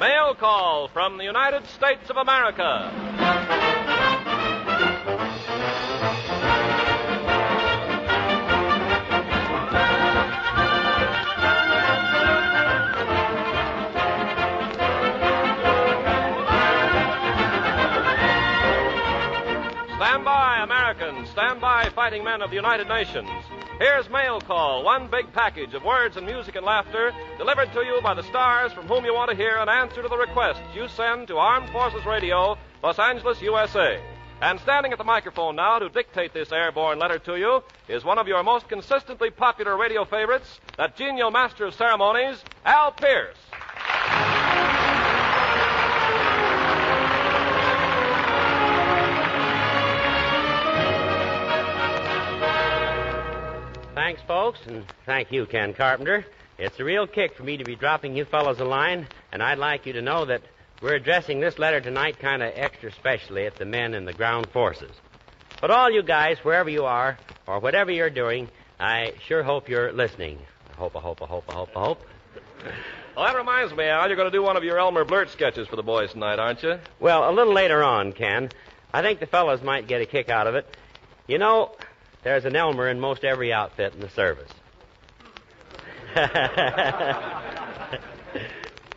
Mail call from the United States of America. Stand by, Americans. Stand by, fighting men of the United Nations. Here's Mail Call, one big package of words and music and laughter delivered to you by the stars from whom you want to hear an answer to the requests you send to Armed Forces Radio, Los Angeles, USA. And standing at the microphone now to dictate this airborne letter to you is one of your most consistently popular radio favorites, that genial master of ceremonies, Al Pearce. Thanks, folks, and thank you, Ken Carpenter. It's a real kick for me to be dropping you fellows a line, and I'd like you to know that we're addressing this letter tonight kind of extra specially at the men in the ground forces. But all you guys, wherever you are, or whatever you're doing, I sure hope you're listening. I hope. Well, that reminds me, Al, you're going to do one of your Elmer Blurt sketches for the boys tonight, aren't you? Well, a little later on, Ken. I think the fellows might get a kick out of it. You know, there's an Elmer in most every outfit in the service.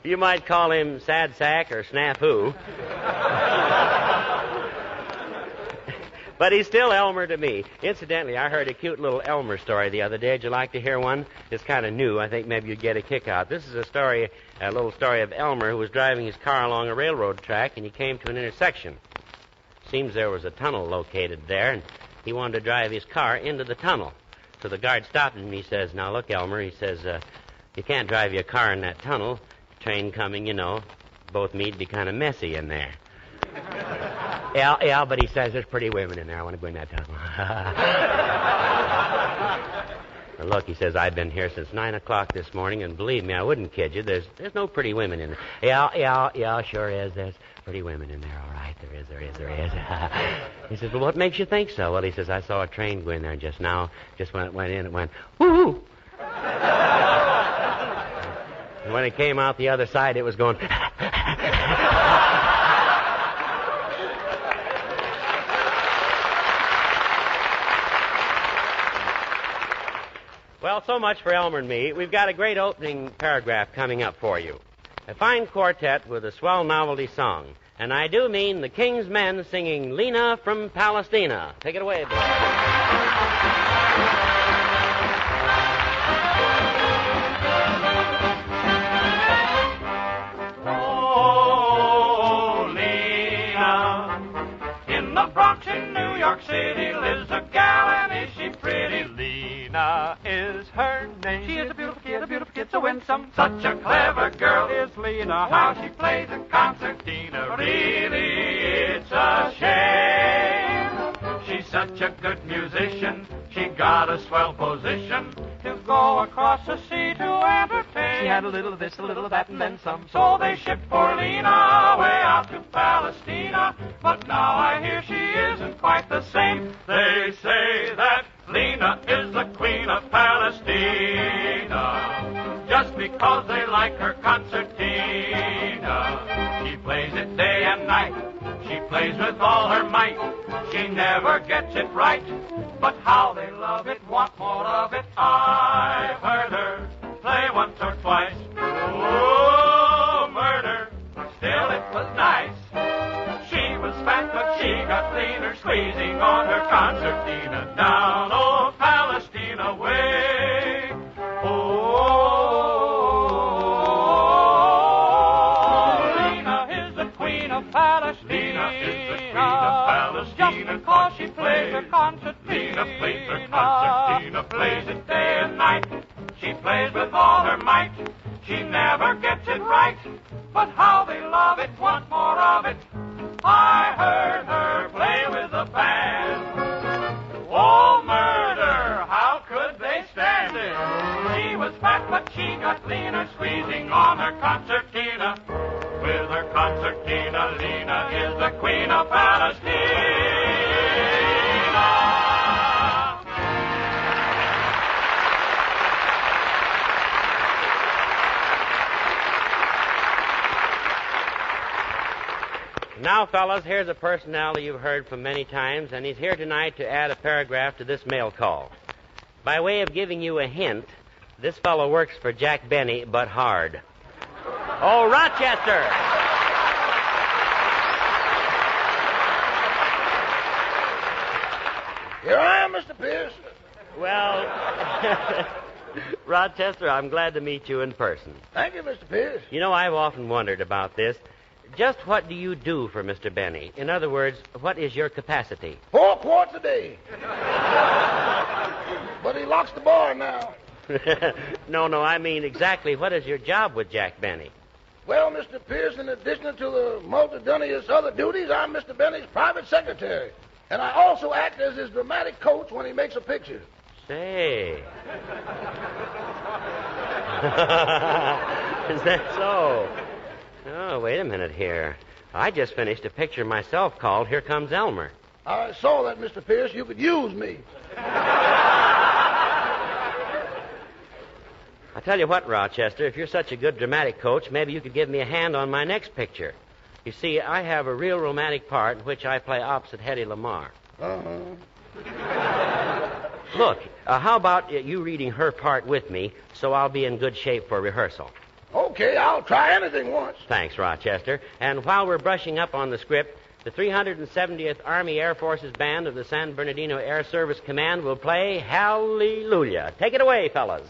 You might call him Sad Sack or Snafu. But he's still Elmer to me. Incidentally, I heard a cute little Elmer story the other day. Would you like to hear one? It's kind of new. I think maybe you'd get a kick out. This is a little story of Elmer who was driving his car along a railroad track, and he came to an intersection. Seems there was a tunnel located there, and he wanted to drive his car into the tunnel. So the guard stopped him, and he says, "Now, look, Elmer," he says, "you can't drive your car in that tunnel. Train coming, you know. Both me'd be kind of messy in there." Yeah, but he says there's pretty women in there. I want to go in that tunnel. Well, look, he says, I've been here since 9 o'clock this morning, and believe me, I wouldn't kid you. There's no pretty women in there. Yeah, sure is. There's pretty women in there, all right. There is. He says, well, what makes you think so? Well, he says, I saw a train go in there just now. Just when it went in, it went, woo-hoo. And when it came out the other side, it was going... Well, so much for Elmer and me. We've got a great opening paragraph coming up for you. A fine quartet with a swell novelty song. And I do mean the King's Men singing Lena from Palestina. Take it away, boy. Oh, Lena, in the Bronx in New York City lives a gal, and is she pretty? Lena is her name. She is a beautiful kid, so winsome. Such a clever girl is Lena. How she plays a concertina, really, it's a shame. She's such a good musician. She got a swell position to go across the sea to entertain. She had a little of this, a little of that, and then some. So they shipped poor Lena way out to Palestina. But now I hear she isn't quite the same. They say that Lena is the queen of Palestina, just because they like her concertina. She plays it day and night. She plays with all her might. She never gets it right, but how they love it, want more of it. I've heard her play once or twice. Oh, murder, still it was nice. She was fat, but she got leaner, squeezing on her concertina down old Palestina way. Oh, Lena is the queen of Palestina. Lena is the queen of Palestina. Just because she plays her concertina. Lena plays her concertina, plays it day and night. She plays with all her might. She never gets it right, but how they love it, want more of it. I heard her play with the band. Oh, murder, how could they stand it? She was fat, but she got leaner, squeezing on her concertina. With her concertina, Lena is the queen of Palestina. Now, fellas, here's a personality you've heard from many times, and he's here tonight to add a paragraph to this mail call. By way of giving you a hint, this fellow works for Jack Benny, but hard. Oh, Rochester! Here I am, Mr. Pearce. Well, Rochester, I'm glad to meet you in person. Thank you, Mr. Pearce. You know, I've often wondered about this. Just what do you do for Mr. Benny? In other words, what is your capacity? 4 quarts a day. But he locks the bar now. No, I mean exactly what is your job with Jack Benny? Well, Mr. Pearce, in addition to the multitudinous other duties, I'm Mr. Benny's private secretary. And I also act as his dramatic coach when he makes a picture. Say. Is that so? Oh, wait a minute here. I just finished a picture myself called Here Comes Elmer. I saw that, Mr. Pearce. You could use me. I tell you what, Rochester, if you're such a good dramatic coach, maybe you could give me a hand on my next picture. You see, I have a real romantic part in which I play opposite Hedy Lamarr. Uh-huh. Look, how about you reading her part with me so I'll be in good shape for rehearsal? Okay, I'll try anything once. Thanks, Rochester. And while we're brushing up on the script, the 370th Army Air Forces Band of the San Bernardino Air Service Command will play Hallelujah. Take it away, fellas.